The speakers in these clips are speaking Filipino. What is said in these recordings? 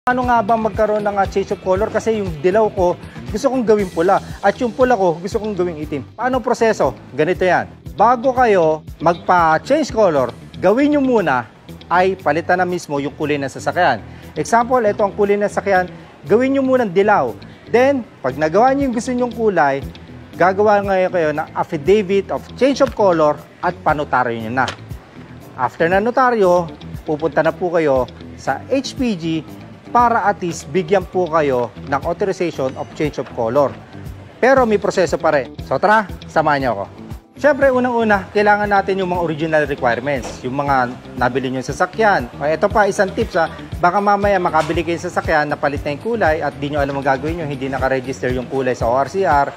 Paano nga ba magkaroon ng change of color? Kasi yung dilaw ko, gusto kong gawing pula. At yung pula ko, gusto kong gawing itim. Paano proseso? Ganito yan. Bago kayo magpa-change color, gawin nyo muna ay palitan na mismo yung kulay ng sasakyan. Example, ito ang kulay ng sasakyan, gawin nyo muna dilaw. Then, pag nagawa nyo yung gusto nyong kulay, gagawa ngayon kayo ng affidavit of change of color at panotaryo nyo na. After na notaryo, pupunta na po kayo sa HPG para at least bigyan po kayo ng authorization of change of color. Pero may proseso pa rin. So tara, samahan niyo ako. Siyempre, unang-una, kailangan natin yung mga original requirements. Yung mga nabili nyo sa sasakyan. O ito pa, isang tips ha. Baka mamaya makabili kayo sa sasakyan, napalit na yung kulay at di nyo alam ang gagawin nyo, hindi nakaregister yung kulay sa ORCR.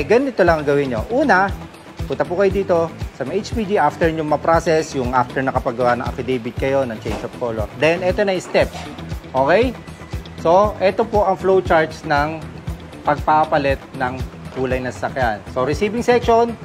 Ganito lang ang gawin nyo. Una, punta po kayo dito sa HPG after nyo ma-process, yung after nakapagawa ng affidavit kayo ng change of color. Then, ito na yung steps. Okay? So, ito po ang flow charts ng pagpapalit ng kulay ng sasakyan. So, receiving section,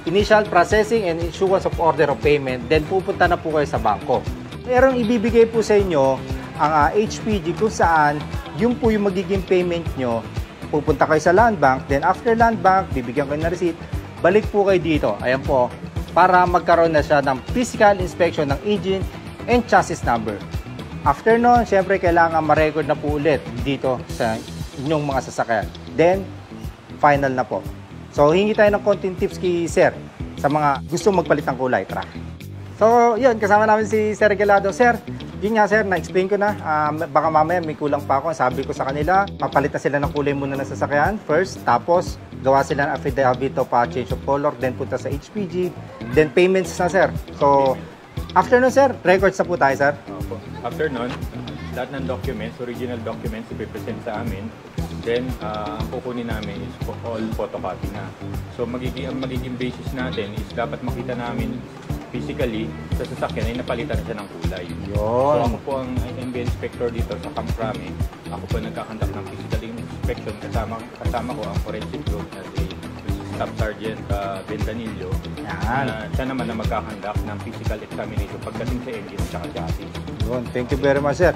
initial processing and issuance of order of payment, then pupunta na po kayo sa bangko. Merong ibibigay po sa inyo ang HPG kung saan yung po yung magiging payment nyo. Pupunta kayo sa land bank, then after land bank, bibigyan kayo ng receipt, balik po kayo dito. Ayan po, para magkaroon na siya ng physical inspection ng engine and chassis number. After nun, syempre kailangan ma-record na po ulit dito sa inyong mga sasakyan. Then, final na po. So, hingi tayo ng konting tips kay Sir sa mga gusto magpalit ng kulay. Tara. So, yun, kasama namin si Sir Gelado. Sir, yun nga Sir, na-explain ko na. Baka mamaya may kulang pa ako. Sabi ko sa kanila, mapalit na sila ng kulay muna ng sasakyan first. Tapos, gawa sila ng affidavit of change of color. Then, punta sa HPG. Then, payments na Sir. So, after nun Sir, records na po tayo Sir. After nun, lahat ng documents, original documents, ipipresent sa amin. Then, ang kukunin namin is all photocopy na. So, ang magiging basis natin is dapat makita namin physically sa sasakyan ay napalitan na siya ng kulay. Yun. So, ako po ang MB inspector dito sa Camp Crame. Ako po nagkakandak ng physical inspection. Kasama ko ang forensic group na si Staff Sergeant Bentanillo. Siya naman na magkakandak ng physical examination pagdating sa engine at chassis. Yun. Thank you very much Sir.